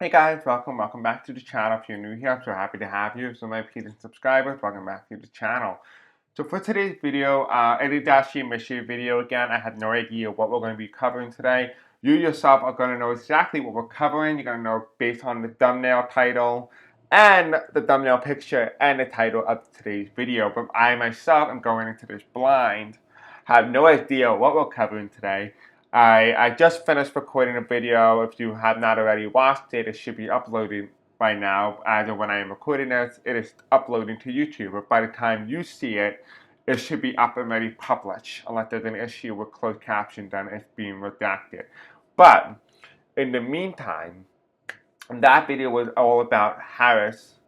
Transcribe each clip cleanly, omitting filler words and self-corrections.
Hey guys, welcome back to the channel. If you're new here, I'm so happy to have you. So my repeating subscribers, welcome back to the channel. So for today's video, it is actually a mystery video again. I have no idea what we're going to be covering today. You yourself are going to know exactly what we're covering. You're going to know based on the thumbnail title and the thumbnail picture and the title of today's video. But I myself am going into this blind. Have no idea what we're covering today. I just finished recording a video. If you have not already watched it, it should be uploaded by now. As of when I am recording this, it is uploading to YouTube. But by the time you see it, it should be up and ready published. Unless there's an issue with closed caption, then it's being redacted. But in the meantime, that video was all about Harris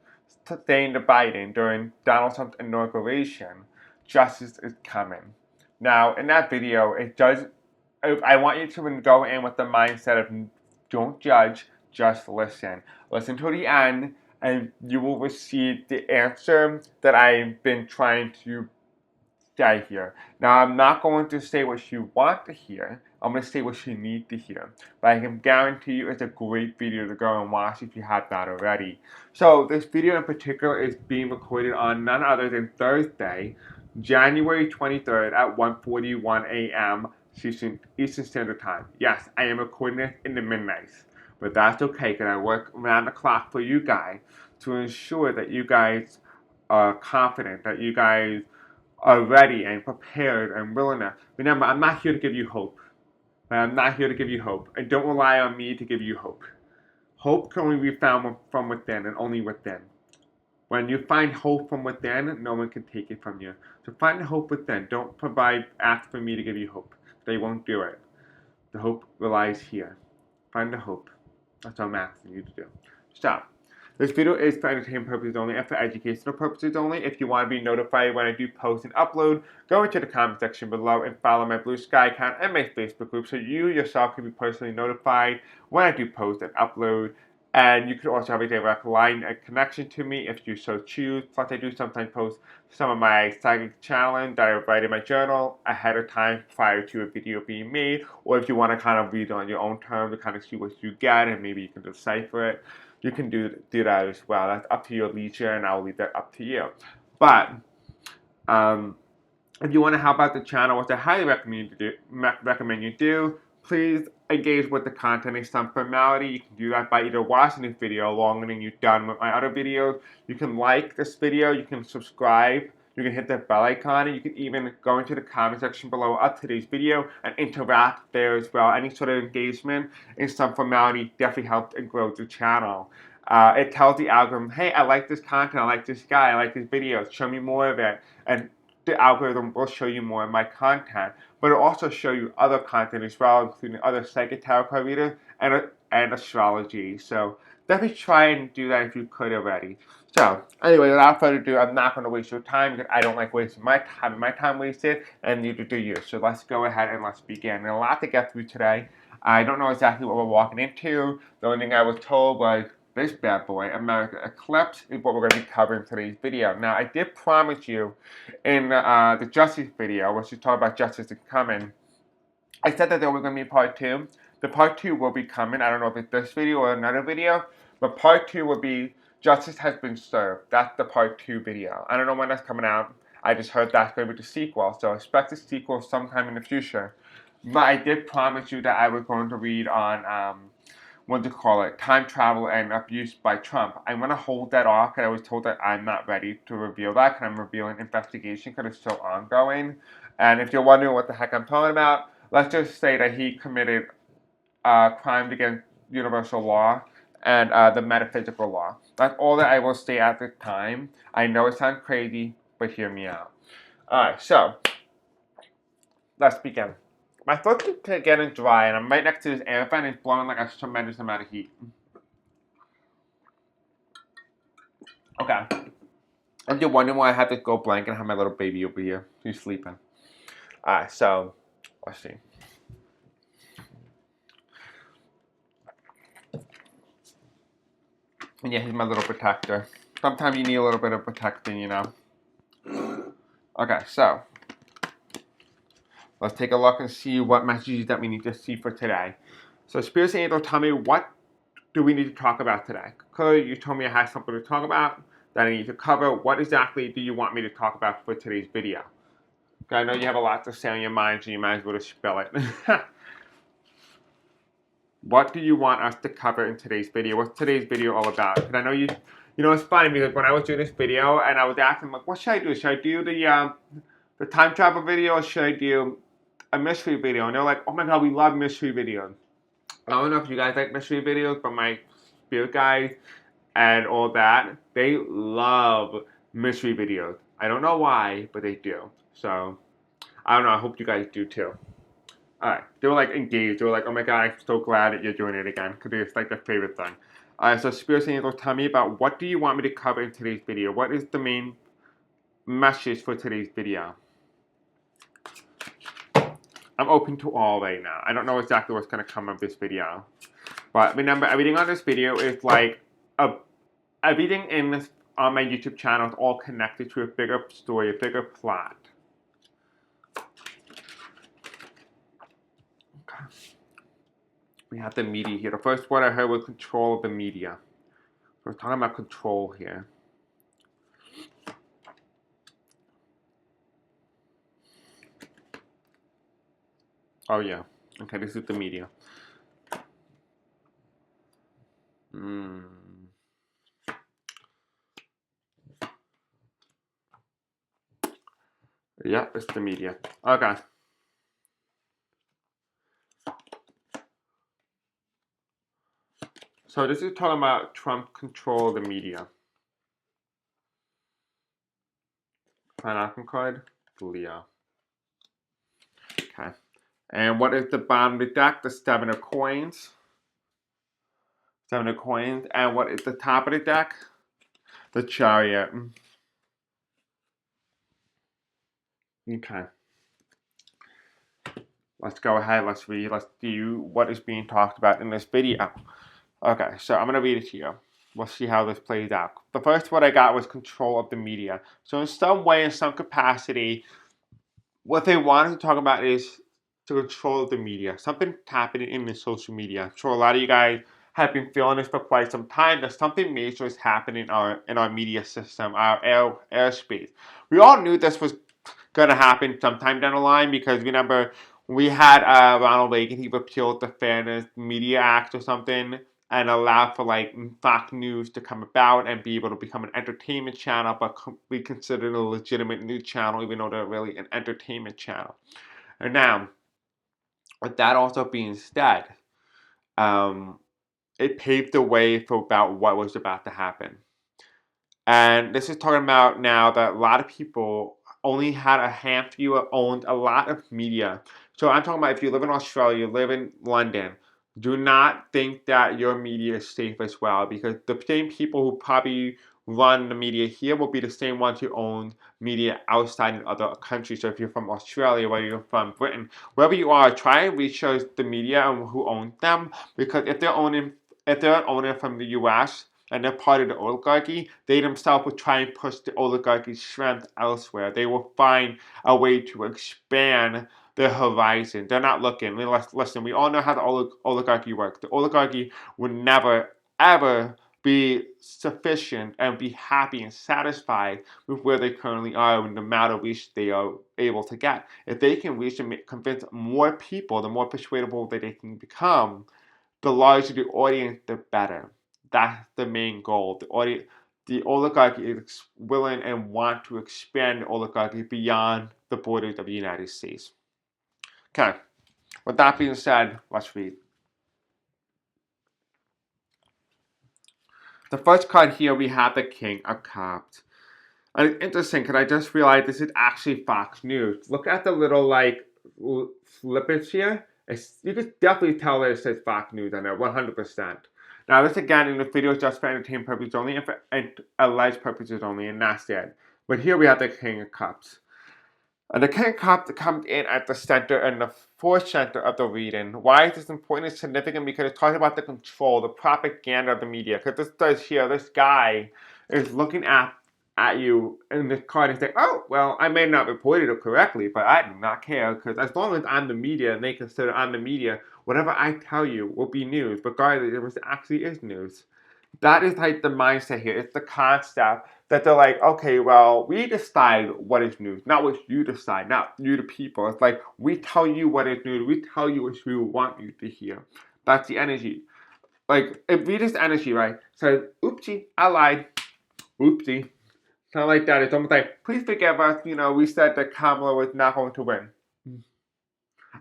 saying to Biden during Donald Trump's inauguration, justice is coming. Now, in that video, I want you to go in with the mindset of don't judge, just listen. Listen to the end, and you will receive the answer that I've been trying to say here. Now, I'm not going to say what you want to hear. I'm going to say what you need to hear. But I can guarantee you it's a great video to go and watch if you have not already. So, this video in particular is being recorded on none other than Thursday, January 23rd at 1:41 a.m. Eastern Standard Time. Yes, I am recording this in the midnights. But that's okay, because I work around the clock for you guys to ensure that you guys are confident, that you guys are ready and prepared and willing to. Remember, I'm not here to give you hope. I'm not here to give you hope. And don't rely on me to give you hope. Hope can only be found from within and only within. When you find hope from within, no one can take it from you. So find the hope within. Don't ask for me to give you hope. They won't do it. The hope relies here. Find the hope. That's what I'm asking you to do. So, this video is for entertainment purposes only and for educational purposes only. If you want to be notified when I do post and upload, go into the comment section below and follow my Blue Sky account and my Facebook group so you yourself can be personally notified when I do post and upload. And you can also have a direct line and connection to me if you so choose. Plus, I do sometimes post some of my psychic channeling that I write in my journal ahead of time prior to a video being made. Or if you want to kind of read it on your own terms to kind of see what you get and maybe you can decipher it, you can do that as well. That's up to your leisure, and I'll leave that up to you. But if you want to help out the channel, which I highly recommend you do, please engage with the content in some formality. You can do that by either watching this video longer than you've done with my other videos. You can like this video, you can subscribe, you can hit that bell icon, and you can even go into the comment section below of today's video and interact there as well. Any sort of engagement in some formality definitely helps and grows the channel. It tells the algorithm, hey, I like this content, I like this guy, I like this video, show me more of it. And the algorithm will show you more of my content, but it'll also show you other content as well, including other psychic tarot card readers and astrology. So definitely try and do that if you could already. So anyway, without further ado, I'm not going to waste your time because I don't like wasting my time. My time wasted, and neither do you. So let's go ahead and let's begin. And a lot to get through today. I don't know exactly what we're walking into. The only thing I was told was this bad boy, America Eclipse, is what we're going to be covering in today's video. Now, I did promise you in the Justice video, which is talking about justice is coming, I said that there was going to be part 2. The part 2 will be coming. I don't know if it's this video or another video, but part 2 will be Justice Has Been Served. That's the part 2 video. I don't know when that's coming out. I just heard that's going to be the sequel, so expect the sequel sometime in the future. But I did promise you that I was going to read on time travel and abuse by Trump. I'm going to hold that off because I was told that I'm not ready to reveal that because I'm revealing investigation because it's still ongoing. And if you're wondering what the heck I'm talking about, let's just say that he committed crimes against universal law and the metaphysical law. That's all that I will say at this time. I know it sounds crazy, but hear me out. Alright, so let's begin. My throat is getting dry, and I'm right next to this air fan, and it's blowing like a tremendous amount of heat. Okay. If you're wondering why I have this gold blanket and have my little baby over here, he's sleeping. Alright, so, let's see. And yeah, he's my little protector. Sometimes you need a little bit of protecting, you know. Okay, so let's take a look and see what messages that we need to see for today. So Spirit Angel, tell me what do we need to talk about today? Clearly, you told me I had something to talk about that I need to cover. What exactly do you want me to talk about for today's video? I know you have a lot to say on your mind, so you might as well just spill it. What do you want us to cover in today's video? What's today's video all about? Because I know it's funny because when I was doing this video and I was asking, like, what should I do? Should I do the time travel video or should I do a mystery video? And they're like, oh my god, we love mystery videos. I don't know if you guys like mystery videos, but my spirit guides and all that, they love mystery videos. I don't know why, but they do. So, I don't know, I hope you guys do too. Alright, they were like engaged. They were like, oh my god, I'm so glad that you're doing it again, because it's like their favorite thing. Alright, so Spirit Angels, tell me about what do you want me to cover in today's video? What is the main message for today's video? I'm open to all right now. I don't know exactly what's going to come of this video. But remember, everything on this video is like, everything in this on my YouTube channel is all connected to a bigger story, a bigger plot. Okay. We have the media here. The first word I heard was control of the media. We're talking about control here. Oh yeah. Okay, this is the media. Yeah, it's the media. Okay. So this is talking about Trump control the media. Pineapple card, Leo. Okay. And what is the bottom of the deck? The 7 of coins. 7 of coins. And what is the top of the deck? The Chariot. Okay. Let's go ahead. Let's read. Let's do what is being talked about in this video. Okay, so I'm going to read it to you. We'll see how this plays out. The first word I got was control of the media. So in some way, in some capacity, what they wanted to talk about is to control the media. Something happening in the social media. I'm sure a lot of you guys have been feeling this for quite some time. That something major is happening in our media system, our airspace. We all knew this was going to happen sometime down the line because remember we had Ronald Reagan. He repealed the Fairness Media Act or something and allowed for like Fox News to come about and be able to become an entertainment channel, but be considered a legitimate news channel, even though they're really an entertainment channel. And now, with that also being said, it paved the way for about what was about to happen. And this is talking about now that a lot of people only had a handful who owned a lot of media. So I'm talking about if you live in Australia, you live in London, do not think that your media is safe as well, because the same people who probably run the media here will be the same ones who own media outside in other countries. So if you're from Australia, whether you're from Britain, wherever you are, try and research the media and who owns them, because if they're owning from the US and they're part of the oligarchy, they themselves will try and push the oligarchy's strength elsewhere. They will find a way to expand their horizon. They're not looking. Listen, we all know how the oligarchy works. The oligarchy would never, ever be sufficient and be happy and satisfied with where they currently are and the amount of reach they are able to get. If they can reach and convince more people, the more persuadable that they can become, the larger the audience, the better. That's the main goal. The oligarchy is willing and want to expand the oligarchy beyond the borders of the United States. Okay, with that being said, let's read. The first card here, we have the King of Cups. And it's interesting because I just realized this is actually Fox News. Look at the little like slippage here. You can definitely tell that it says Fox News on there, 100%. Now this again in the video is just for entertainment purposes only and for alleged purposes only, and that's it. But here we have the King of Cups. And the King of Cups comes in at the center and the fourth center of the reading. Why is this important and significant? Because it's talking about the control, the propaganda of the media. Because this does here, this guy is looking at at you in this card and say, oh, well, I may not report it correctly, but I do not care, because as long as I'm the media and they consider I'm the media, whatever I tell you will be news, regardless if it actually is news. That is like the mindset here. It's the concept that they're like, okay, well, we decide what is news, not what you decide, not you the people. It's like, we tell you what is news, we tell you what we want you to hear. That's the energy. Like, if we this energy, right, says, oopsie, I lied, oopsie. Kind of like that. It's almost like, please forgive us, we said that Kamala was not going to win.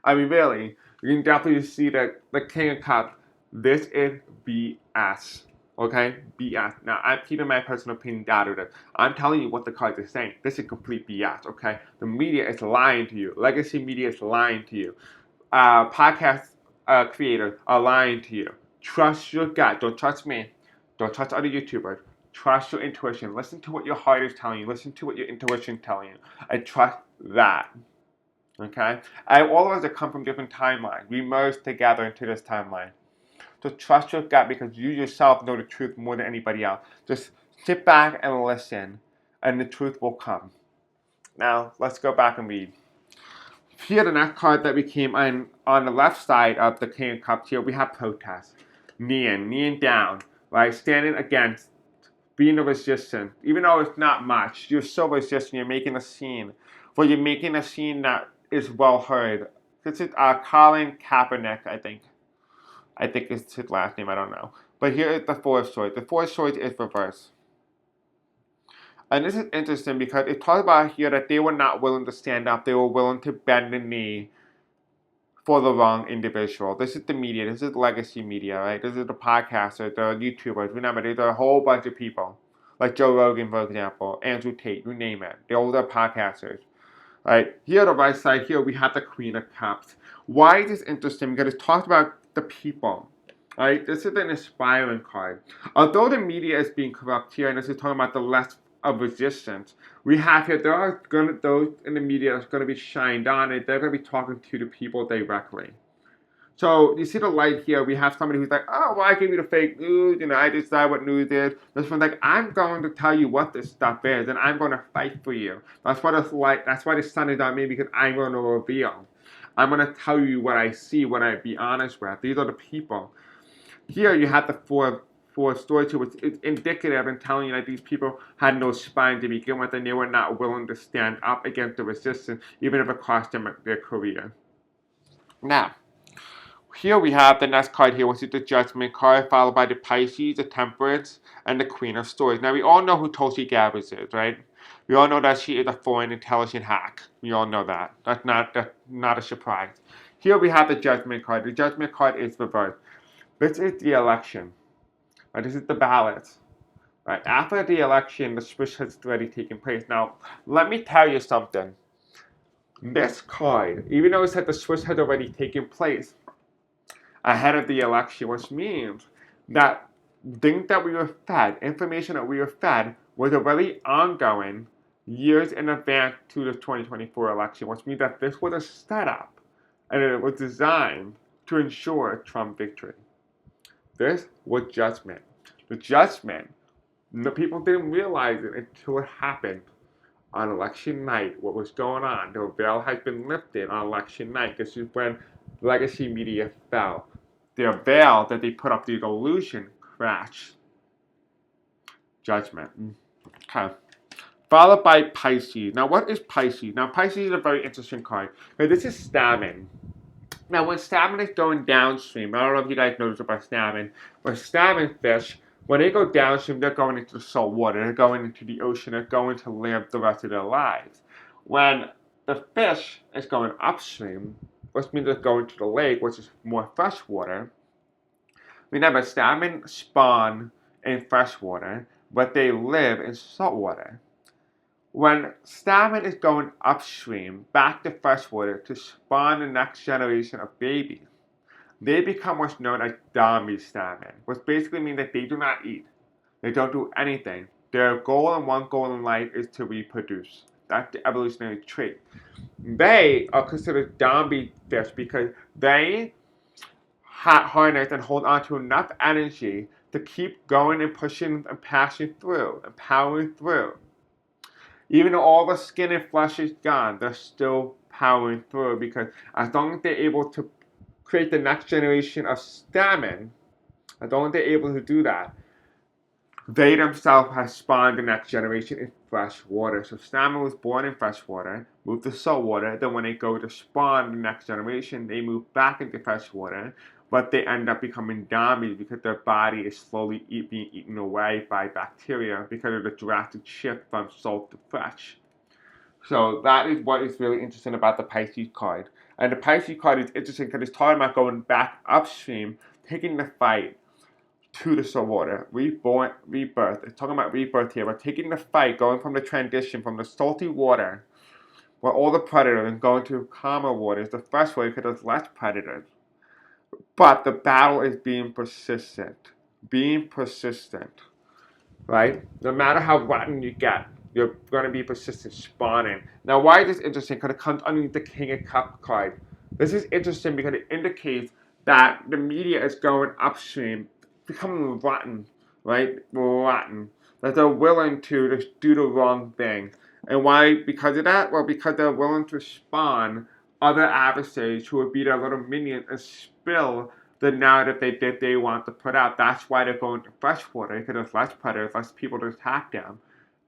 I mean, really, you can definitely see that the King of Cups, this is BS. Okay? BS. Now, I'm keeping my personal opinion out of it. I'm telling you what the cards are saying. This is complete BS, okay? The media is lying to you. Legacy media is lying to you. Podcast creators are lying to you. Trust your gut. Don't trust me. Don't trust other YouTubers. Trust your intuition. Listen to what your heart is telling you. Listen to what your intuition is telling you. I trust that. Okay? All of us that come from different timelines. We merge together into this timeline. So trust your gut, because you yourself know the truth more than anybody else. Just sit back and listen, and the truth will come. Now, let's go back and read. Here, the next card that we came on the left side of the King of Cups here, we have protest. Kneeling down, right? Standing against, being a resistance. Even though it's not much, you're so resistant, you're making a scene. Well, you're making a scene that is well heard. This is Colin Kaepernick, I think. I think it's his last name, I don't know. But here is the Four of Swords. The Four of Swords is reversed. And this is interesting because it talks about here that they were not willing to stand up. They were willing to bend the knee for the wrong individual. This is the media. This is legacy media, right? This is the podcasters, the YouTubers. Remember, there's a whole bunch of people. Like Joe Rogan, for example. Andrew Tate, you name it. They're all the podcasters. Right? Here on the right side, here we have the Queen of Cups. Why is this interesting? Because it talks about the people. Right? This is an inspiring card. Although the media is being corrupt here, and this is talking about the less of resistance, we have here, there are those in the media that's going to be shined on it. They're going to be talking to the people directly. So you see the light here, we have somebody who's like, oh, well, I give you the fake news, I decide what news is. This one's like, I'm going to tell you what this stuff is, and I'm going to fight for you. That's why this light, that's why the sun is on me, because I'm going to reveal. I'm going to tell you what I see, what I be honest with. These are the people. Here you have the four stories, which is indicative and telling you that these people had no spine to begin with, and they were not willing to stand up against the resistance, even if it cost them their career. Now, here we have the next card here, which is the Judgment card, followed by the Pisces, the Temperance, and the Queen of Swords. Now, we all know who Tulsi Gabbard is, right? We all know that she is a foreign intelligent hack. We all know that. That's not a surprise. Here we have the Judgment card. The Judgment card is reversed. This is the election. Right? This is the ballot. Right? After the election, the switch has already taken place. Now, let me tell you something. This card, even though it said the switch had already taken place ahead of the election, which means that things that we were fed, information that we were fed, was already ongoing years in advance to the 2024 election, which means that this was a setup and it was designed to ensure Trump victory. This was judgment. The judgment, the people didn't realize it until it happened on election night. What was going on? The veil has been lifted on election night. This is when legacy media fell. Their veil that they put up, the illusion, crashed. Judgment. Okay. Followed by Pisces. Now, what is Pisces? Now, Pisces is a very interesting card. Now, this is stabbing. Now, when stabbing is going downstream, I don't know if you guys notice about stabbing, but stabbing fish, when they go downstream, they're going into the salt water, they're going into the ocean, they're going to live the rest of their lives. When the fish is going upstream, which means it's going to the lake, which is more fresh water, remember, salmon spawn in fresh water, but they live in salt water. When salmon is going upstream, back to freshwater to spawn the next generation of babies, they become what's known as zombie salmon, which basically means that they do not eat. They don't do anything. Their goal and one goal in life is to reproduce. That's the evolutionary trait. They are considered zombie fish because they harness and hold on to enough energy to keep going and pushing and passing through and powering through. Even though all the skin and flesh is gone, they're still powering through, because as long as they're able to create the next generation of salmon, as long as they're able to do that, they themselves have spawned the next generation in fresh water. So salmon was born in fresh water, moved to salt water, then when they go to spawn the next generation, they move back into fresh water, but they end up becoming zombies because their body is slowly being eaten away by bacteria because of the drastic shift from salt to fresh. So that is what is really interesting about the Pisces card. And the Pisces card is interesting because it's talking about going back upstream, taking the fight to the salt water, reborn, rebirth. It's talking about rebirth here, but taking the fight, going from the transition from the salty water, where all the predators, and going to calmer waters, the fresh water, because there's less predators. But the battle is being persistent. Being persistent, right? No matter how rotten you get, you're going to be persistent spawning. Now, why is this interesting? Because it comes underneath the King of Cups card. This is interesting because it indicates that the media is going upstream, becoming rotten, right? Rotten. That they're willing to just do the wrong thing. And why? Because of that? Well, because they're willing to spawn other adversaries who would be their little minions and spill the narrative they want to put out. That's why they're going to freshwater, because there's less predators, less people to attack them.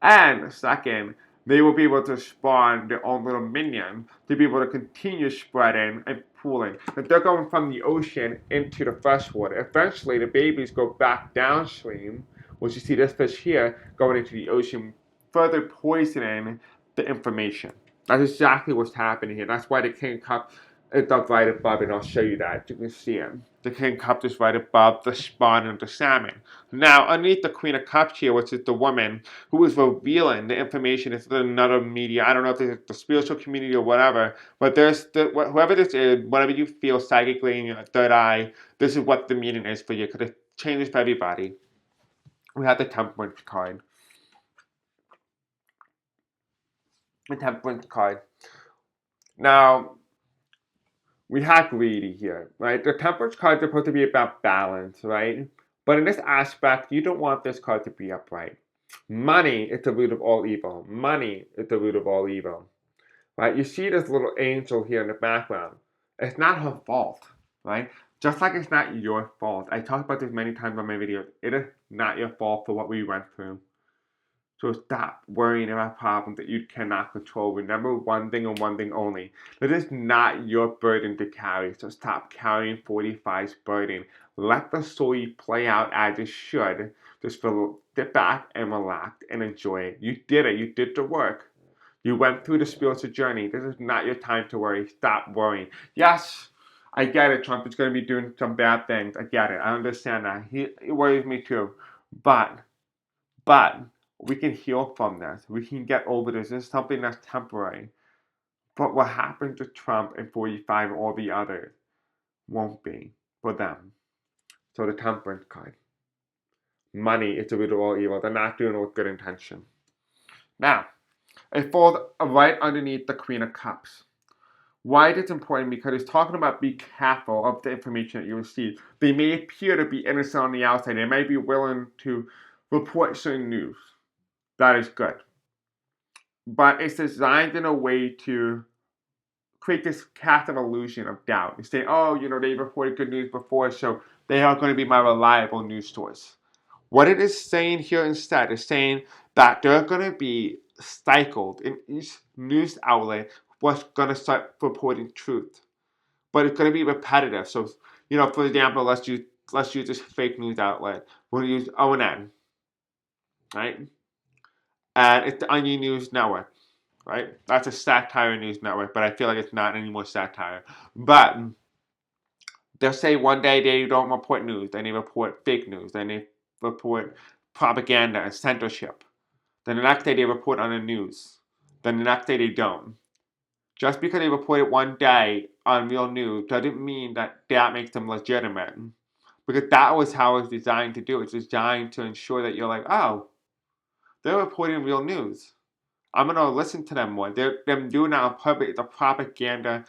And second, they will be able to spawn their own little minion to be able to continue spreading and pooling. If they're going from the ocean into the freshwater, eventually the babies go back downstream, which you see this fish here going into the ocean, further poisoning the information. That's exactly what's happening here. That's why the King Cup is up right above, and I'll show you that. You can see it. The King Cup is right above the spawn of the salmon. Now, underneath the Queen of Cups here, which is the woman who is revealing the information, is another media. I don't know if it's the spiritual community or whatever, but there's whoever this is, whatever you feel psychically in your third eye, this is what the meaning is for you, because it changes for everybody. We have the Temperance card. The Temperance card. Now, we have greedy here, right? The Temperance card is supposed to be about balance, right? But in this aspect, you don't want this card to be upright. Money is the root of all evil. Money is the root of all evil, right? You see this little angel here in the background. It's not her fault, right? Just like it's not your fault. I talked about this many times on my videos. It is not your fault for what we went through. So stop worrying about problems that you cannot control. Remember one thing and one thing only. That is not your burden to carry. So stop carrying 45's burden. Let the story play out as it should. Just sit back and relax and enjoy it. You did it. You did the work. You went through the spiritual journey. This is not your time to worry. Stop worrying. Yes, I get it. Trump is going to be doing some bad things. I get it. I understand that. It worries me too. But we can heal from this. We can get over this. This is something that's temporary. But what happened to Trump and 45 and all the others won't be for them. So the Temperance card. Money is the root of all evil. They're not doing it with good intention. Now, it falls right underneath the Queen of Cups. Why is it important? Because it's talking about be careful of the information that you receive. They may appear to be innocent on the outside. They may be willing to report certain news. That is good. But it's designed in a way to create this cast of illusion of doubt. You say, oh, they reported good news before, so they are going to be my reliable news source. What it is saying here instead is saying that they're going to be cycled in each news outlet what's going to start reporting truth. But it's going to be repetitive. So, for example, let's use this fake news outlet. We'll use ONN, right? And it's the Onion News Network, right? That's a satire news network, but I feel like it's not anymore satire. But they'll say one day they don't report news, then they report fake news, then they report propaganda and censorship. Then the next day they report on the news. Then the next day they don't. Just because they report it one day on real news doesn't mean that makes them legitimate. Because that was how it was designed to do. It's designed to ensure that you're like, oh, they're reporting real news. I'm going to listen to them more. They're doing that on purpose. It's a propaganda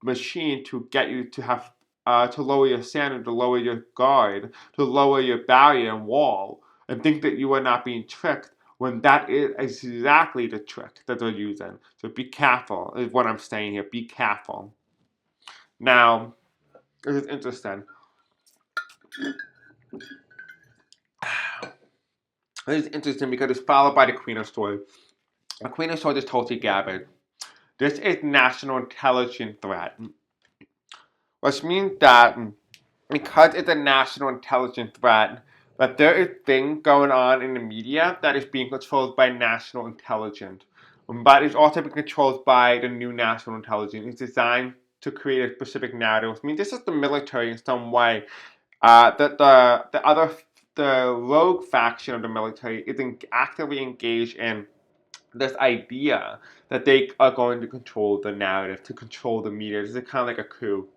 machine to get you to have to lower your standard, to lower your guard, to lower your barrier and wall, and think that you are not being tricked when that is exactly the trick that they're using. So be careful is what I'm saying here. Be careful. Now, this is interesting. This is interesting because it's followed by the Queen of Swords. The Queen of Swords is Tulsi Gabbard. This is national intelligence threat, which means that because it's a national intelligence threat, that there is things going on in the media that is being controlled by national intelligence. But it's also being controlled by the new national intelligence. It's designed to create a specific narrative. I mean, this is the military in some way. The rogue faction of the military is actively engaged in this idea that they are going to control the narrative, to control the media. This is kind of like a coup.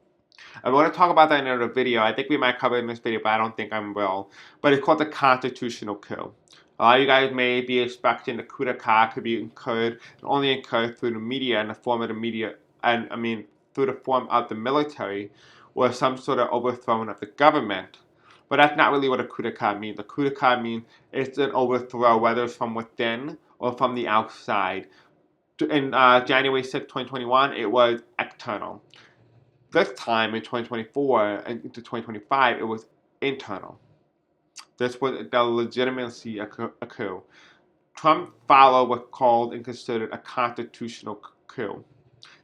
I want to talk about that in another video. I think we might cover it in this video, but I don't think I will. But it's called the constitutional coup. A lot of you guys may be expecting the coup d'etat could be incurred, only incurred through the media in the form of the media, and I mean through the form of the military, or some sort of overthrowing of the government. But that's not really what a coup d'etat means. A coup d'etat means it's an overthrow, whether it's from within or from the outside. In January 6, 2021, it was external. This time in 2024 and into 2025, it was internal. This was the legitimacy a coup. Trump followed what's called and considered a constitutional coup.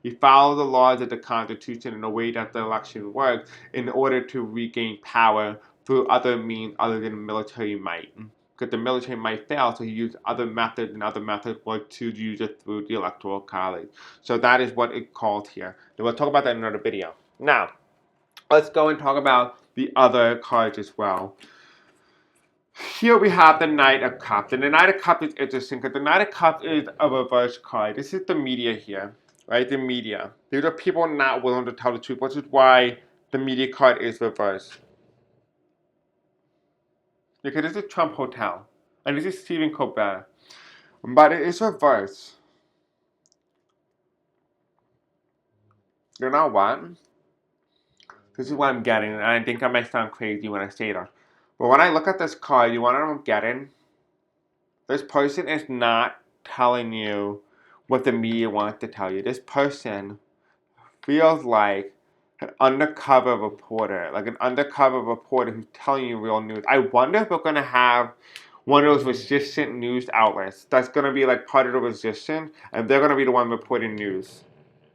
He followed the laws of the Constitution in the way that the election worked in order to regain power through other means other than military might. Because the military might fail, so he used other methods, and other methods were to use it through the Electoral College. So that is what it's called here. And we'll talk about that in another video. Now, let's go and talk about the other cards as well. Here we have the Knight of Cups. And the Knight of Cups is interesting because the Knight of Cups is a reverse card. This is the media here, right? The media. These are people not willing to tell the truth, which is why the media card is reversed. Because this is Trump Hotel. And this is Stephen Colbert. But it is reversed. You know what? This is what I'm getting, and I think I might sound crazy when I say that. But when I look at this card, you want to know what I'm getting? This person is not telling you what the media wants to tell you. This person feels like an undercover reporter, who's telling you real news. I wonder if we're going to have one of those resistant news outlets that's going to be like part of the resistance, and they're going to be the one reporting news.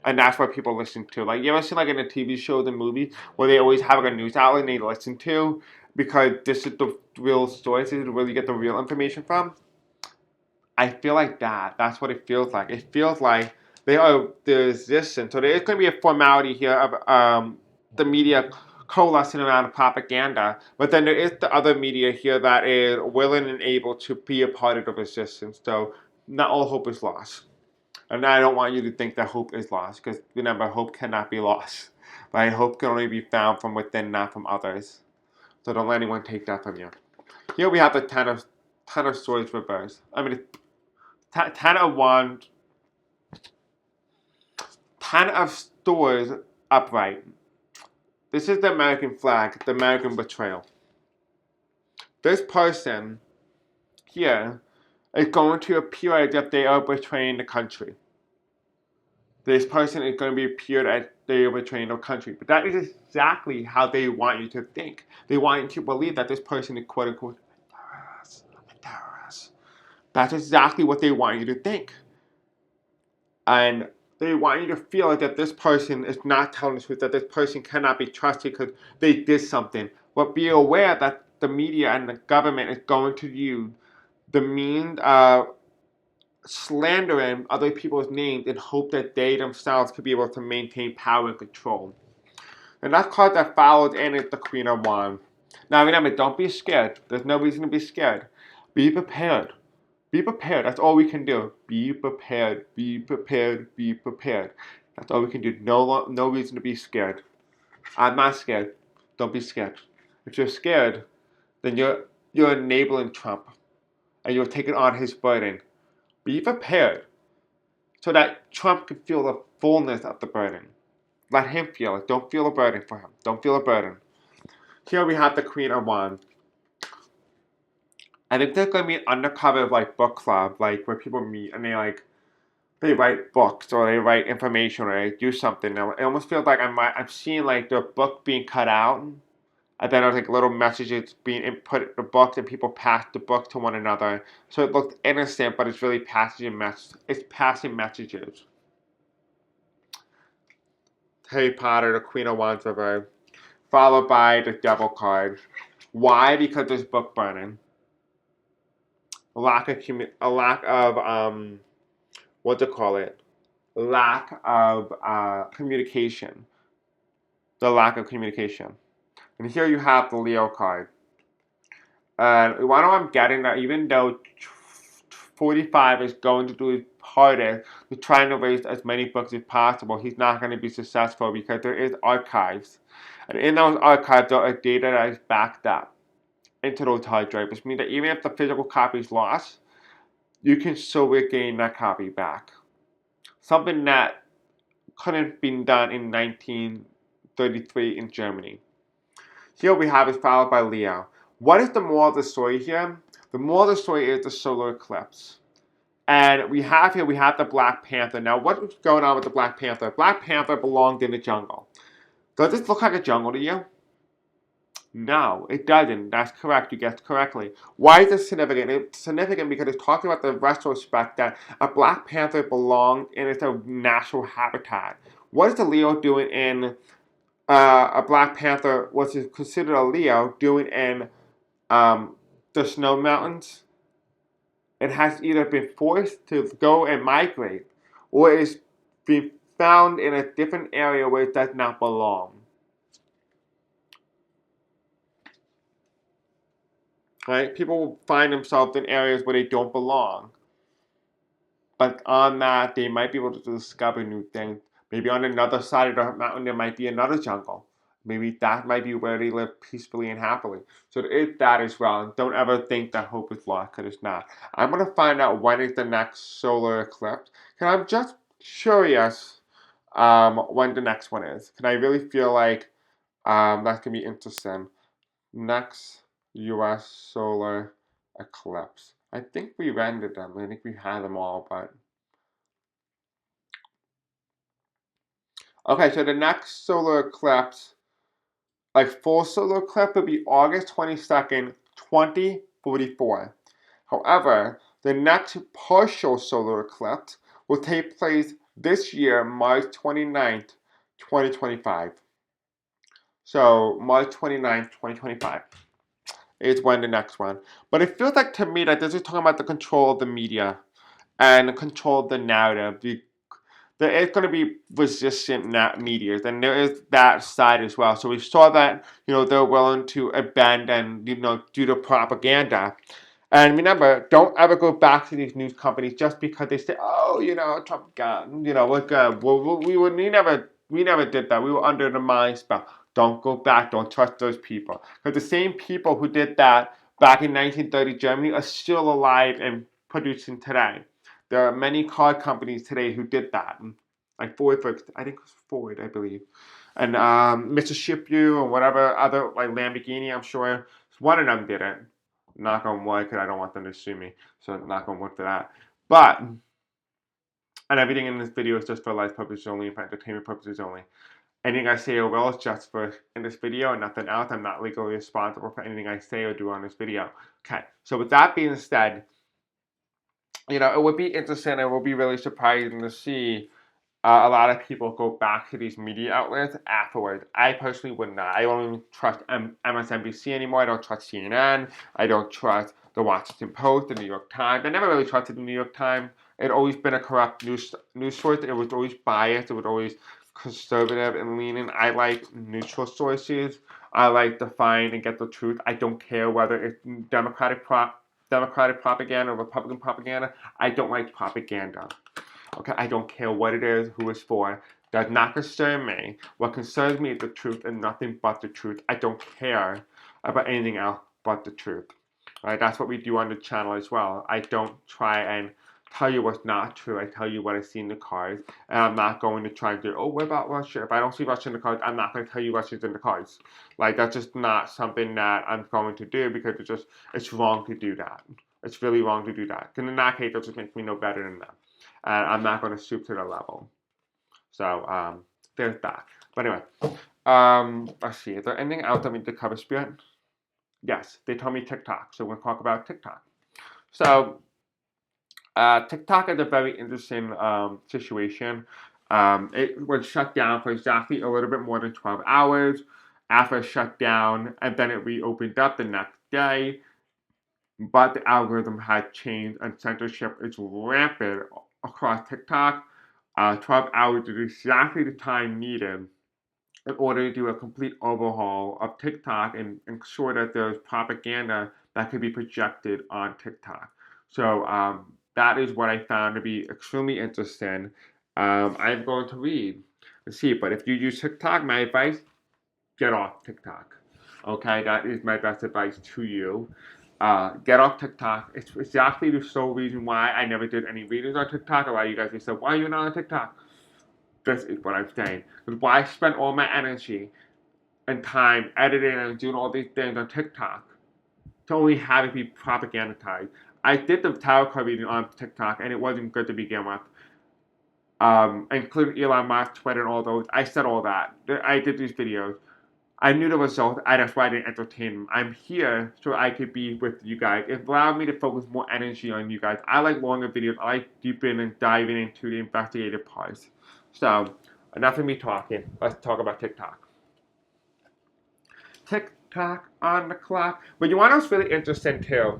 And that's what people listen to. Like, you ever seen like in a TV show, the movies, where they always have like a news outlet they listen to because this is the real source, this is where you get the real information from? I feel like that's what it feels like. It feels like they are the resistance. So there is going to be a formality here of the media coalescing around propaganda, but then there is the other media here that is willing and able to be a part of the resistance. So not all hope is lost. And I don't want you to think that hope is lost, because remember, hope cannot be lost. Right? Hope can only be found from within, not from others. So don't let anyone take that from you. Here we have the Ten of Swords reversed. I mean, Ten of Wands, Ten of Swords upright. This is the American flag, the American betrayal. This person here is going to appear as if they are betraying the country. This person is going to be appeared as they are betraying the country. But that is exactly how they want you to think. They want you to believe that this person is quote unquote a terrorist. That's exactly what they want you to think. And they want you to feel like that this person is not telling the truth, that this person cannot be trusted because they did something. But be aware that the media and the government is going to use the means of slandering other people's names in hope that they themselves could be able to maintain power and control. And that card that follows in is the Queen of Wands. Now remember, don't be scared. There's no reason to be scared. Be prepared. Be prepared. That's all we can do. Be prepared. Be prepared. Be prepared. That's all we can do. No reason to be scared. I'm not scared. Don't be scared. If you're scared, then you're enabling Trump, and you're taking on his burden. Be prepared so that Trump can feel the fullness of the burden. Let him feel it. Don't feel a burden for him. Don't feel a burden. Here we have the Queen of Wands. I think there's gonna be an undercover like book club, like where people meet and they write books or they write information or they do something. Now, it almost feels like I'm seeing like the book being cut out, and then there's like little messages being input in the book, and people pass the book to one another. So it looks innocent, but it's really passing messages. Harry Potter, the Queen of Wands river, followed by the Devil card. Why? Because there's book burning. A lack of what to call it? Lack of communication. The lack of communication. And here you have the Leo card. And what I'm getting that even though 45 is going to do his hardest to try and raise as many books as possible, he's not going to be successful because there is archives. And in those archives, there are data that is backed up into those hard drives, which means that even if the physical copy is lost, you can still regain that copy back. Something that couldn't be done in 1933 in Germany. Here we have it followed by Leo. What is the moral of the story here? The moral of the story is the solar eclipse. And we have the Black Panther. Now, what's going on with the Black Panther? Black Panther belonged in the jungle. Does this look like a jungle to you? No, it doesn't. That's correct. You guessed correctly. Why is this significant? It's significant because it's talking about the retrospect that a Black Panther belonged in its natural habitat. What is the Leo doing in a Black Panther, what is considered a Leo, doing in the snow mountains? It has either been forced to go and migrate, or it is being found in a different area where it does not belong. Right? People will find themselves in areas where they don't belong. But on that, they might be able to discover new things. Maybe on another side of the mountain, there might be another jungle. Maybe that might be where they live peacefully and happily. So there is that as well. And don't ever think that hope is lost, because it's not. I'm going to find out when is the next solar eclipse. And I'm just curious when the next one is. Because I really feel like that's going to be interesting. Next U.S. solar eclipse. I think we rendered them. I think we had them all, but... Okay, so the next solar eclipse, like full solar eclipse, will be August 22nd, 2044. However, the next partial solar eclipse will take place this year, March 29th, 2025. So, March 29th, 2025 is when the next one. But it feels like to me that this is talking about the control of the media and the control of the narrative. There is going to be resistant media, and there is that side as well. So we saw that, they're willing to abandon, due to propaganda. And remember, don't ever go back to these news companies just because they say, oh, Trump got, we're good. We never did that. We were under the mind spell. Don't go back. Don't trust those people. Because the same people who did that back in 1930 Germany are still alive and producing today. There are many car companies today who did that. Like Ford, I think it was Ford, I believe. And Mississippi and whatever other, like Lamborghini, I'm sure. One of them did it. Knock on wood, because I don't want them to sue me. So knock on wood for that. But, and everything in this video is just for life purposes only, for entertainment purposes only. Anything I say or will is just for in this video and nothing else. I'm not legally responsible for anything I say or do on this video. Okay, so with that being said, it would be interesting. It would be really surprising to see a lot of people go back to these media outlets afterwards. I personally would not. I don't even trust MSNBC anymore. I don't trust CNN. I don't trust the Washington Post, the New York Times. I never really trusted the New York Times. It always been a corrupt news source. It was always biased. It was always conservative and leaning. I like neutral sources. I like to find and get the truth. I don't care whether it's Democratic propaganda or Republican propaganda. I don't like propaganda. Okay, I don't care what it is, who it's for. Does not concern me. What concerns me is the truth and nothing but the truth. I don't care about anything else but the truth. All right, that's what we do on the channel as well. I don't try and tell you what's not true. I tell you what I see in the cards, and I'm not going to try to do, oh, what about Russia? If I don't see Russia in the cards, I'm not going to tell you Russia's in the cards. Like, that's just not something that I'm going to do, because it's wrong to do that. It's really wrong to do that. Because in that case, it just makes me no better than them. And I'm not going to stoop to their level. So, there's that. But anyway, let's see. Is there anything else that we need to cover, Spirit? Yes, they told me TikTok. So we're going to talk about TikTok. So, TikTok is a very interesting situation. It was shut down for exactly a little bit more than 12 hours after it shut down, and then it reopened up the next day. But the algorithm had changed, and censorship is rampant across TikTok. 12 hours is exactly the time needed in order to do a complete overhaul of TikTok and ensure that there's propaganda that could be projected on TikTok. So that is what I found to be extremely interesting. I'm going to read and see, but if you use TikTok, my advice, get off TikTok. Okay, that is my best advice to you. Get off TikTok. It's exactly the sole reason why I never did any videos on TikTok. A lot of you guys have said, why are you not on TikTok? This is what I'm saying. Because why spend all my energy and time editing and doing all these things on TikTok to only have it be propagandized? I did the tarot card reading on TikTok, and it wasn't good to begin with. Including Elon Musk, Twitter, and all those. I said all that. I did these videos. I knew the result. That's why I didn't entertain them. I'm here so I could be with you guys. It allowed me to focus more energy on you guys. I like longer videos. I like deepening and diving into the investigative parts. So, enough of me talking. Let's talk about TikTok. TikTok on the clock. But you want to know what's really interesting too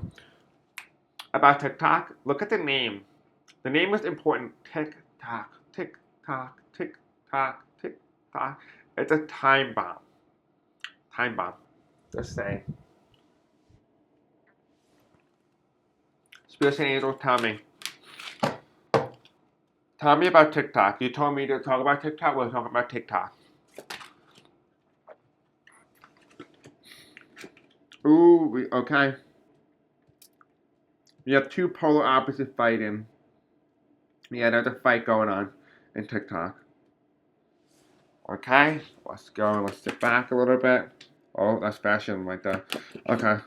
about TikTok? Look at the name. The name is important. TikTok, TikTok, TikTok, TikTok. It's a time bomb. Time bomb. Just saying. Spirits and angels, tell me. Tell me about TikTok. You told me to talk about TikTok. We'll talk about TikTok. Ooh, okay. We have two polar opposites fighting. Yeah, there's a fight going on in TikTok. Okay, let's go. Let's sit back a little bit. Oh, that's fashion right there. Okay.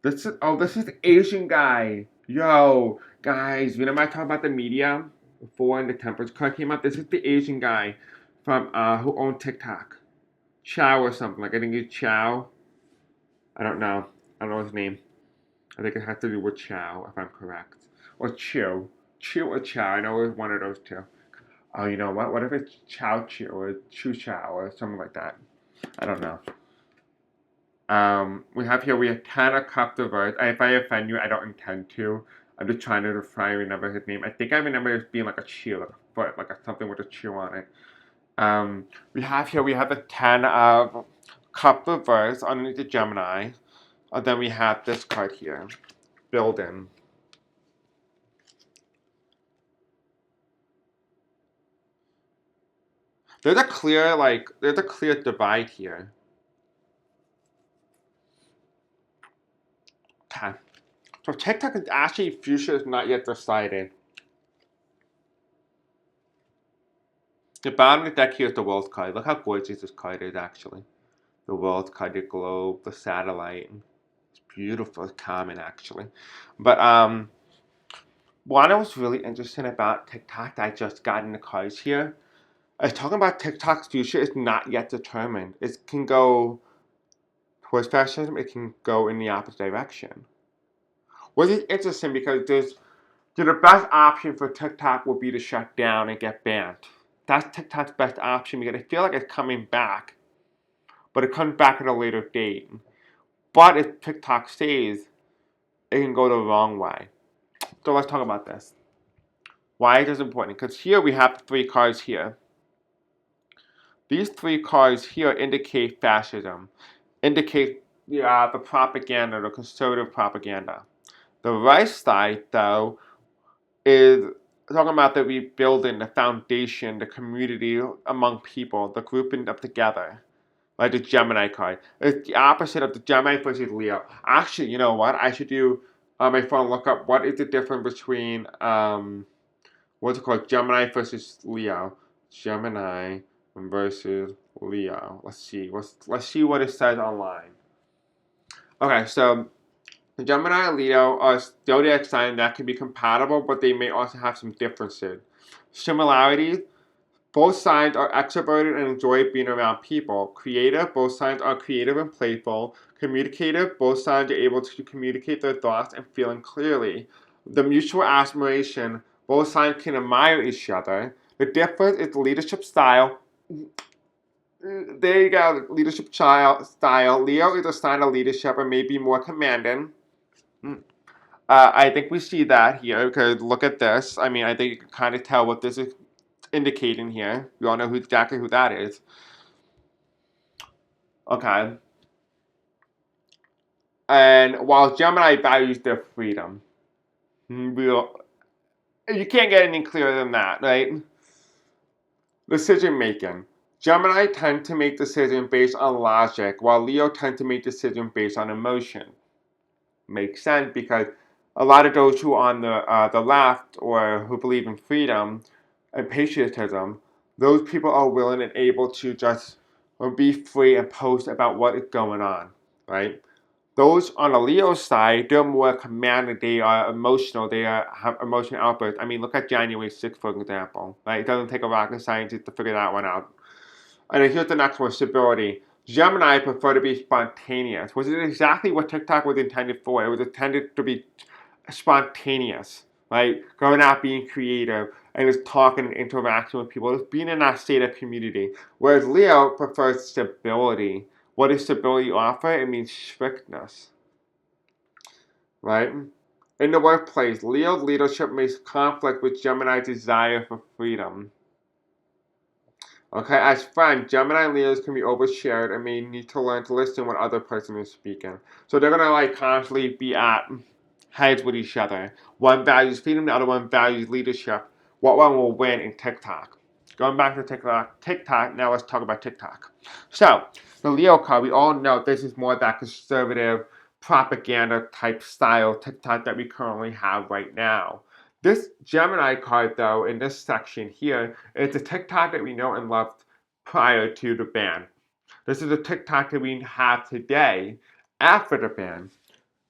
This is the Asian guy. Yo, guys, remember I talked about the media before and the Temperance card came up? This is the Asian guy from who owned TikTok. Chow or something. Like I think it's Chow. I don't know. I don't know his name. I think it has to do with Chow, if I'm correct. Or Chew. Chew or Chow. I know it's one of those two. Oh, you know what? What if it's Chow Chew or Chu Chow or something like that? I don't know. We have 10 of cups reversed. If I offend you, I don't intend to. I'm just trying to try and remember his name. I think I remember it being like a chew, like a foot, like something with a chew on it. We have the 10 of cup reversed underneath the Gemini. And then we have this card here, building. There's a clear divide here. Okay. So TikTok is actually future is not yet decided. The bottom of the deck here is the world card. Look how gorgeous this card is actually. The world card, the globe, the satellite. It's beautiful, it's common actually. But what I was really interested about TikTok that I just got in the cards here. I was talking about TikTok's future is not yet determined. It can go towards fascism, it can go in the opposite direction. Which is interesting because the best option for TikTok would be to shut down and get banned. That's TikTok's best option because I feel like it's coming back, but it comes back at a later date. But if TikTok stays, it can go the wrong way. So let's talk about this. Why is this important? Because here we have three cards here. These three cards here indicate fascism, indicate the propaganda, the conservative propaganda. The right side, though, is talking about the rebuilding, the foundation, the community among people, the grouping up together. Like the Gemini card. It's the opposite of the Gemini versus Leo. Actually, you know what? I should do on my phone, look up what is the difference between what's it called? Gemini versus Leo. Gemini versus Leo. Let's see. Let's see what it says online. Okay, so Gemini and Leo are zodiac signs that can be compatible, but they may also have some differences. Similarities: both signs are extroverted and enjoy being around people. Creative: both signs are creative and playful. Communicative: both signs are able to communicate their thoughts and feeling clearly. The mutual admiration: both signs can admire each other. The difference is the leadership style. There you go, leadership style. Leo is a sign of leadership and may be more commanding. I think we see that here because look at this. I mean, I think you can kind of tell what this is indicating here. We all know exactly who that is. Okay. And while Gemini values their freedom, you can't get any clearer than that, right? Decision making. Gemini tend to make decisions based on logic, while Leo tend to make decisions based on emotion. Makes sense because a lot of those who are on the left or who believe in freedom and patriotism, those people are willing and able to just be free and post about what is going on, right? Those on the Leo side, they're more commanding. They are emotional. They have emotional outbursts. I mean, look at January 6th, for example. Right? It doesn't take a rocket scientist to figure that one out. And then here's the next one: stability. Gemini prefer to be spontaneous, which is exactly what TikTok was intended for. It was intended to be spontaneous, right? Going out, being creative, and just talking and interacting with people, just being in that state of community. Whereas Leo prefers stability. What does stability offer? It means strictness, right? In the workplace, Leo's leadership may conflict with Gemini's desire for freedom. Okay, as friends, Gemini and Leos can be overshared and may need to learn to listen when other person is speaking. So they're gonna like constantly be at heads with each other. One values freedom, the other one values leadership. What one will win in TikTok? Going back to TikTok, now let's talk about TikTok. So, the Leo card, we all know this is more that conservative propaganda type style TikTok that we currently have right now. This Gemini card, though, in this section here, is the TikTok that we know and loved prior to the ban. This is the TikTok that we have today after the ban.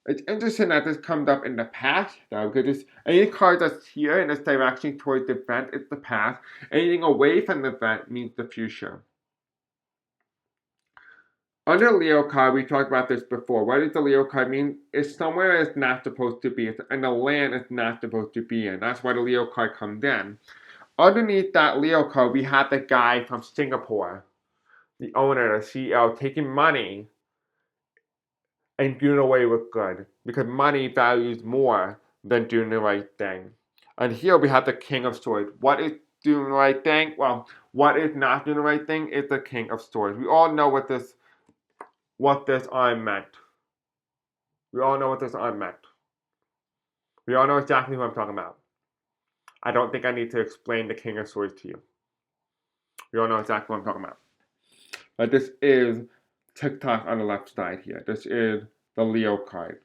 It's interesting that this comes up in the past, though, because any card that's here in this direction towards the event is the past. Anything away from the event means the future. Under Leo card, we talked about this before. What does the Leo card mean? It's somewhere it's not supposed to be, and the land it's not supposed to be in. That's why the Leo card comes in. Underneath that Leo card, we have the guy from Singapore, the owner, the CEO, taking money and doing away with good, because money values more than doing the right thing. And here we have the King of Swords. What is doing the right thing? Well, what is not doing the right thing is the King of Swords. We all know what this arm meant. We all know what this arm meant. We all know exactly who I'm talking about. I don't think I need to explain the King of Swords to you. We all know exactly what I'm talking about. But this is TikTok on the left side here. This is the Leo card.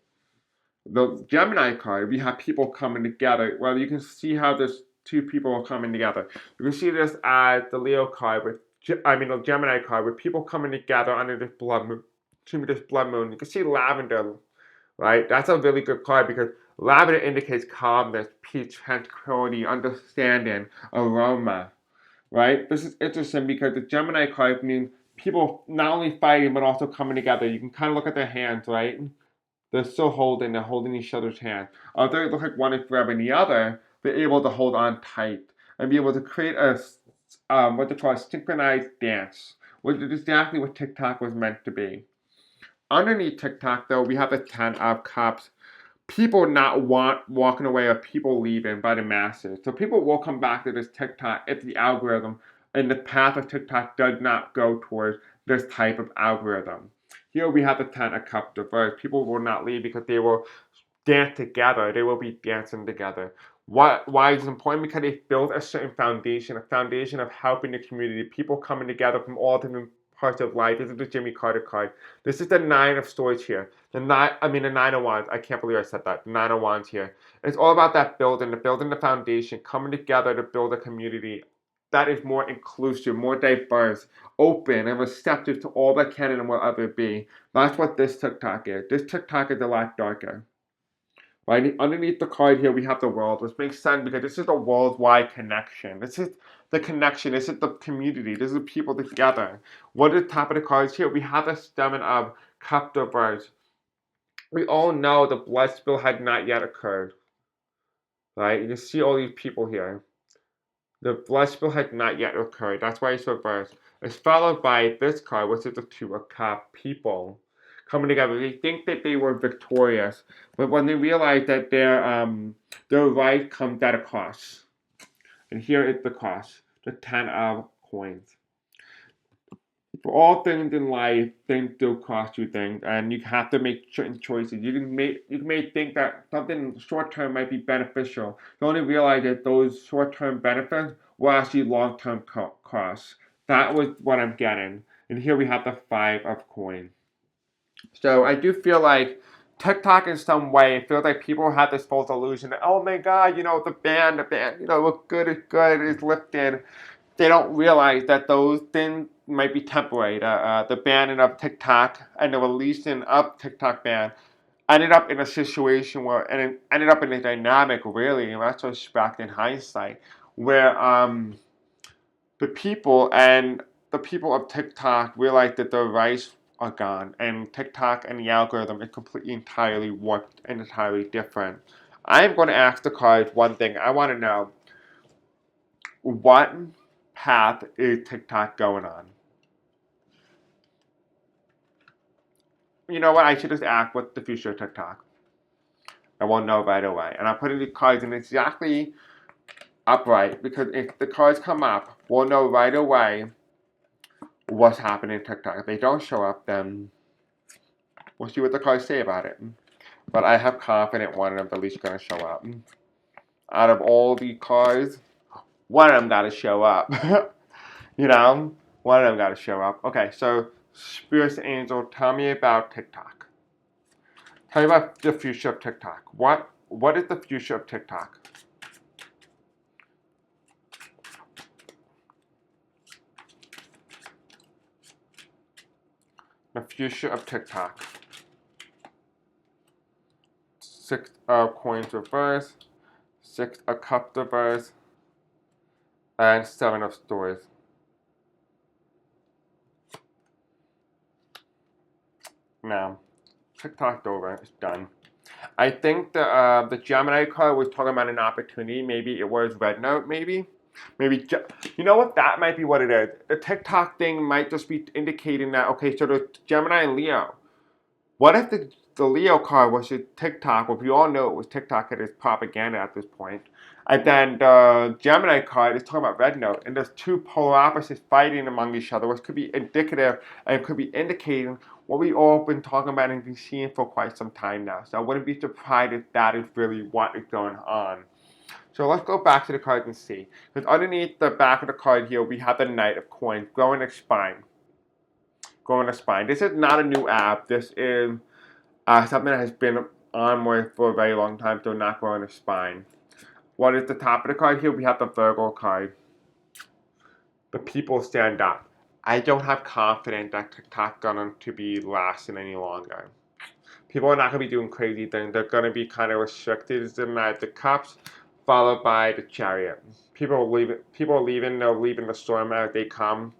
The Gemini card, we have people coming together. Well, you can see how there's two people coming together. You can see this as the Leo card the Gemini card with people coming together under this blood moon. This blood moon. You can see lavender, right? That's a really good card because lavender indicates calmness, peace, tranquility, understanding, aroma, right? This is interesting because the Gemini card means people not only fighting but also coming together. You can kind of look at their hands, right? They're still they're holding each other's hand. Although it looks like one is grabbing the other, they're able to hold on tight and be able to create a what they call a synchronized dance, which is exactly what TikTok was meant to be. Underneath TikTok, though, we have the 10 of Cups. People not walking away or people leaving by the masses. So people will come back to this TikTok if the algorithm and the path of TikTok does not go towards this type of algorithm. Here we have the 10 of Cups reversed. People will not leave because they will dance together. They will be dancing together. Why is it important? Because they build a certain foundation, a foundation of helping the community, people coming together from all different parts of life. This is the Jimmy Carter card. This is the Nine of Swords here. The Nine of Wands. I can't believe I said that. The Nine of Wands here. It's all about that building the foundation, coming together to build a community that is more inclusive, more diverse, open, and receptive to all that can and will ever be. That's what this TikTok is. This TikTok is a lot darker. Right underneath the card here, we have the world, which makes sense because this is a worldwide connection. This is the connection. This is the community. This is people together. What is the top of the cards here? We have the stemming of cup reverse. We all know the blood spill had not yet occurred. Right? You can see all these people here. The blood spill had not yet occurred. That's why it's reversed. It's followed by this card, which is the Two of Cups. People coming together. They think that they were victorious, but when they realize that their right comes at a cost. And here is the cost: the Ten of Coins. For all things in life, things do cost you things, and you have to make certain choices. You may think that something short term might be beneficial. You only realize that those short term benefits will actually long term costs. That was what I'm getting. And here we have the Five of Coins. So I do feel like TikTok in some way, it feels like people have this false illusion that, oh my God, the ban, look good is good, is lifted. They don't realize that those things might be temporary. The banning of TikTok and the releasing of TikTok ban ended up in a situation where, and it ended up in a dynamic, really, in retrospect, in hindsight, where the people of TikTok realized that their rights are gone, and TikTok and the algorithm is completely entirely warped and entirely different. I'm going to ask the cards one thing. I want to know, what path is TikTok going on? You know what? I should just ask what's the future of TikTok. I won't know right away. And I'm putting the cards in exactly upright because if the cards come up, we'll know right away what's happening in TikTok. If they don't show up, then we'll see what the cards say about it. But I have confidence one of them at least going to show up. Out of all the cards, one of them got to show up. One of them got to show up. Okay, so Spirit Angel, tell me about TikTok. Tell me about the future of TikTok. What is the future of TikTok? The future of TikTok. Six of Coins reverse, Six of Cups reverse, and Seven of Swords. Now, TikTok's over. It's done. I think the Gemini card was talking about an opportunity. Maybe it was Red Note. Maybe, you know what? That might be what it is. The TikTok thing might just be indicating that, okay, so the Gemini and Leo. What if the Leo card was your TikTok? Well, we all know it was TikTok. It is propaganda at this point. And then the Gemini card is talking about Red Note. And there's two polar opposites fighting among each other, which could be indicative and could be indicating what we all been talking about and been seeing for quite some time now. So I wouldn't be surprised if that is really what is going on. So let's go back to the cards and see. Because underneath the back of the card here, we have the Knight of Coins, growing a spine. Growing a spine. This is not a new app. This is something that has been on for a very long time, so not growing a spine. What is the top of the card here? We have the Virgo card. The people stand up. I don't have confidence that TikTok's going to be lasting any longer. People are not going to be doing crazy things. They're going to be kind of restricted. It's the Knight of the Cups, followed by the Chariot. People are leaving. They're leaving the storm as they come.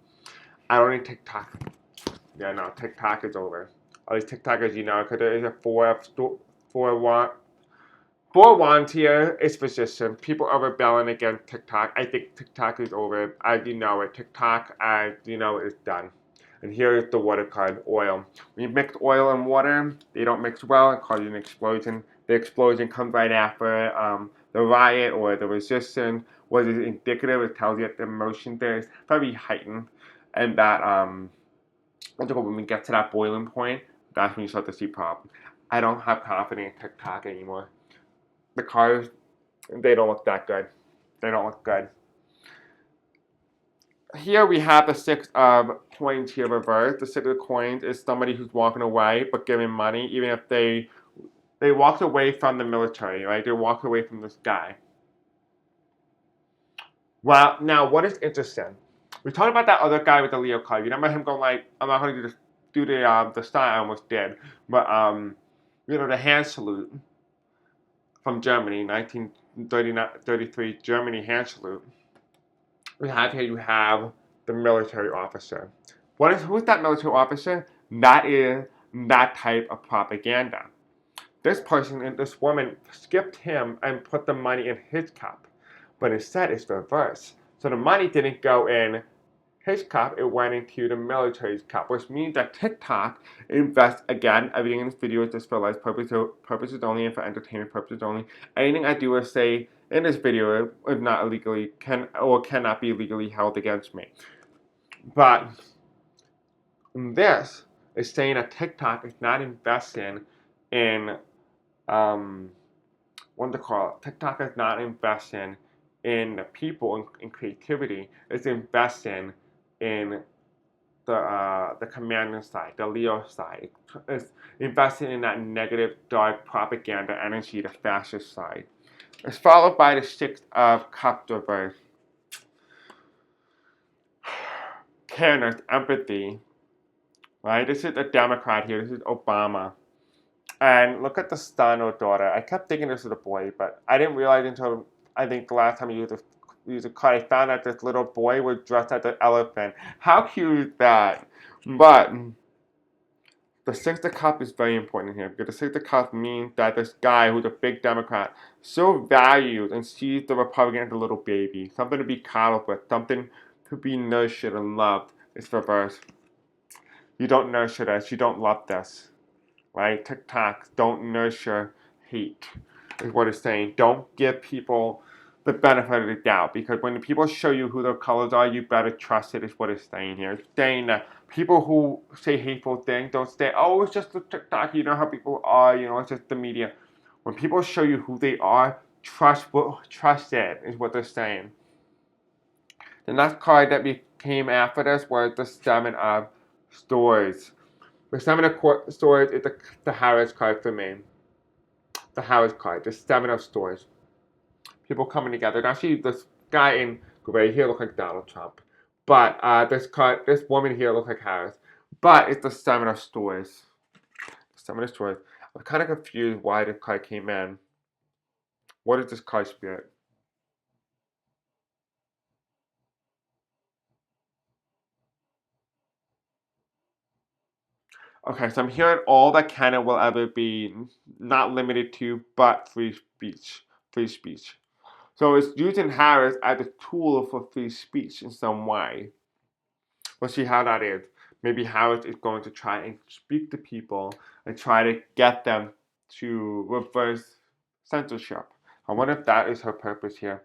I don't need TikTok. Yeah, no, TikTok is over. All these TikTokers, because there is a four wands here. It's position. People are rebelling against TikTok. I think TikTok is over. As you know it, TikTok, as you know, is done. And here is the water card, oil. When you mix oil and water, they don't mix well and cause an explosion. The explosion comes right after the riot or the resistance. What is indicative? It tells you that the emotion there is very heightened, and that when we get to that boiling point, that's when you start to see problems. I don't have confidence in TikTok anymore. The cards, they don't look that good. They don't look good. here we have the Six of Coins here reversed. The Six of Coins is somebody who's walking away but giving money, even if they walked away from the military, right? They walked away from this guy. Well, now what is interesting? We talked about that other guy with the Leo card. You remember him going like, "I'm not going to do the style." I almost did, but the hand salute from Germany, 1933 Germany hand salute. We have here. You have the military officer. Who's that military officer? That is that type of propaganda. This person and this woman skipped him and put the money in his cup, but instead it's reversed. So the money didn't go in his cup, it went into the military's cup, which means that TikTok invests, again, everything in this video is just for life purposes only and for entertainment purposes only. Anything I do or say in this video is not illegally, cannot be legally held against me. But this is saying that TikTok is not investing in, what to call it? TikTok is not investing in the people in creativity. It's investing in the commanding side, the Leo side. It's investing in that negative, dark propaganda energy, the fascist side. It's followed by the Six of Cups reverse. Careness, empathy. Right? This is a Democrat here. This is Obama. And look at the son or daughter. I kept thinking this was a boy, but I didn't realize until I think the last time I used a card, I found out this little boy was dressed as an elephant. How cute is that? But the Six of Cups is very important here because the Six of Cups means that this guy who's a big Democrat so values and sees the Republican as a little baby, something to be coddled with, something to be nurtured and loved. It's reversed. You don't nurture this. You don't love this. Right? TikTok, don't nurture hate, is what it's saying. Don't give people the benefit of the doubt, because when the people show you who their colors are, you better trust it, is what it's saying here. It's saying that people who say hateful things don't say, "Oh, it's just the TikTok, you know how people are, it's just the media." When people show you who they are, trust it, is what they're saying. The next card that came after this was the Seven of Swords. The Seven of Swords is the Harris card for me. The Harris card, the Seven of Swords. People coming together. Actually, this guy in gray here looks like Donald Trump. But this woman here looks like Harris. But it's the Seven of Swords. The Seven of Swords. I'm kind of confused why this card came in. What is this card spirit? Okay, so I'm hearing all that can and will ever be, not limited to, but free speech. Free speech. So it's using Harris as a tool for free speech in some way. We'll see how that is. Maybe Harris is going to try and speak to people and try to get them to reverse censorship. I wonder if that is her purpose here.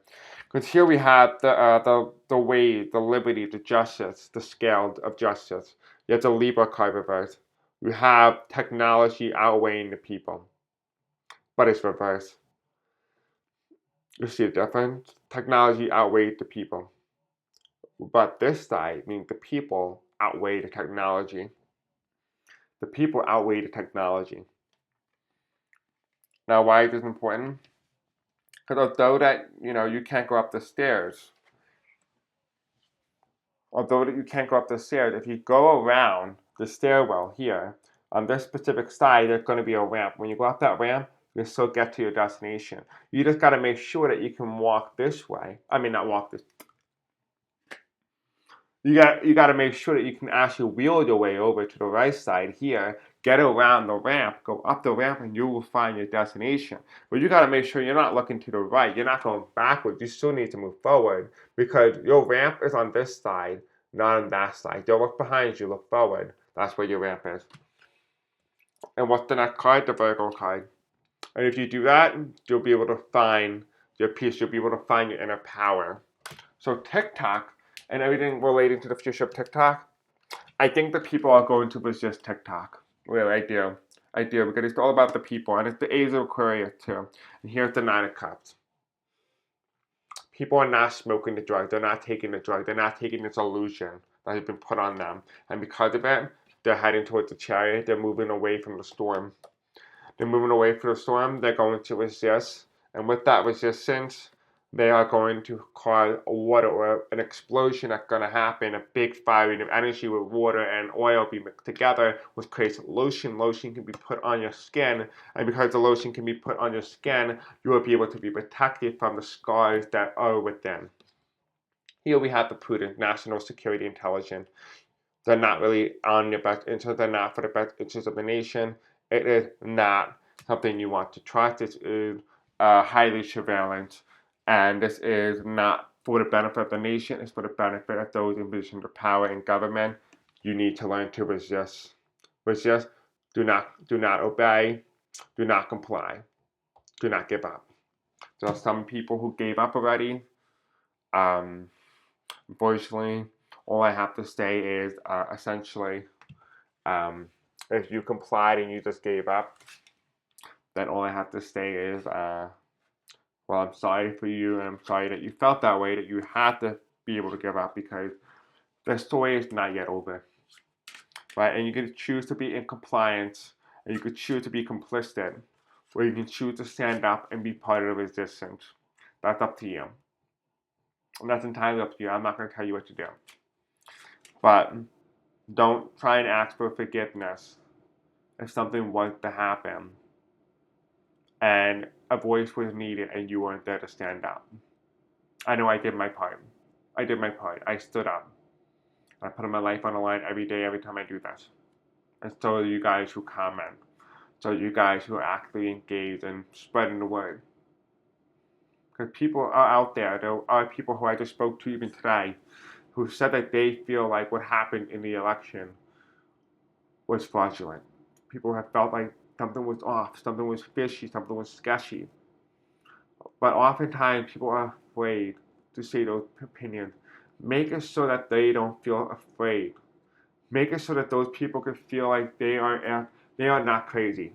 Because here we have the way, the liberty, the justice, the scale of justice. You have the Libra card reverse. You have technology outweighing the people, but it's reversed. You see the difference? Technology outweighs the people. But this side means the people outweigh the technology. The people outweigh the technology. Now, why is this important? Because although that, you can't go up the stairs, if you go around the stairwell here, on this specific side, there's going to be a ramp. When you go up that ramp, you'll still get to your destination. You just got to make sure that you can walk this way. I mean, not walk this. You got to make sure that you can actually wheel your way over to the right side here, get around the ramp, go up the ramp, and you will find your destination. But you got to make sure you're not looking to the right. You're not going backwards. You still need to move forward because your ramp is on this side, not on that side. Don't look behind you, look forward. That's where your ramp is. And what's the next card? The Virgo card. And if you do that, you'll be able to find your peace. You'll be able to find your inner power. So TikTok and everything relating to the future of TikTok, I think the people are going to resist TikTok. Really, I do. Because it's all about the people. And it's the Ace of Aquarius, too. And here's the Nine of Cups. People are not smoking the drug. They're not taking the drug. They're not taking this illusion that has been put on them. And because of it, they're heading towards the chariot. They're moving away from the storm. They're moving away from the storm. They're going to resist. And with that resistance, they are going to cause a water or an explosion that's going to happen, a big firing of energy with water and oil be mixed together, which creates lotion. Lotion can be put on your skin, and because the lotion can be put on your skin, you will be able to be protected from the scars that are within. Here we have the prudent, national security intelligence. They're not really on your best interest. They're not for the best interest of the nation. It is not something you want to trust. This is highly surveillance, and this is not for the benefit of the nation. It's for the benefit of those in positions of power in government. You need to learn to resist. Resist. Do not obey. Do not comply. Do not give up. There are some people who gave up already. Unfortunately, all I have to say is essentially, if you complied and you just gave up, then all I have to say is, well, I'm sorry for you, and I'm sorry that you felt that way, that you had to be able to give up, because the story is not yet over, right? And you can choose to be in compliance, and you can choose to be complicit, or you can choose to stand up and be part of the resistance. That's up to you. And that's entirely up to you. I'm not going to tell you what to do. But don't try and ask for forgiveness if something was to happen and a voice was needed and you weren't there to stand up. I know I did my part. I did my part. I stood up. I put my life on the line every day, every time I do this. And so are you guys who comment. So are you guys who are actively engaged in spreading the word. Because people are out there. There are people who I just spoke to even today who said that they feel like what happened in the election was fraudulent. People have felt like something was off, something was fishy, something was sketchy. But oftentimes people are afraid to say those opinions. Make it so that they don't feel afraid. Make it so that those people can feel like they are not crazy.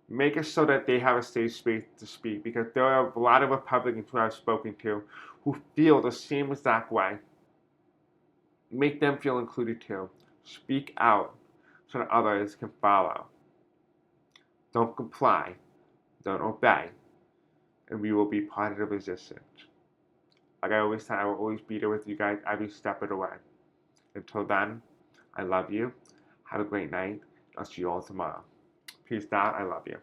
Make it so that they have a safe space to speak, because there are a lot of Republicans who I've spoken to who feel the same exact way. Make them feel included too. Speak out so that others can follow. Don't comply. Don't obey. And we will be part of the resistance. Like I always say, I will always be there with you guys every step of the way. Until then, I love you. Have a great night. I'll see you all tomorrow. Peace out. I love you.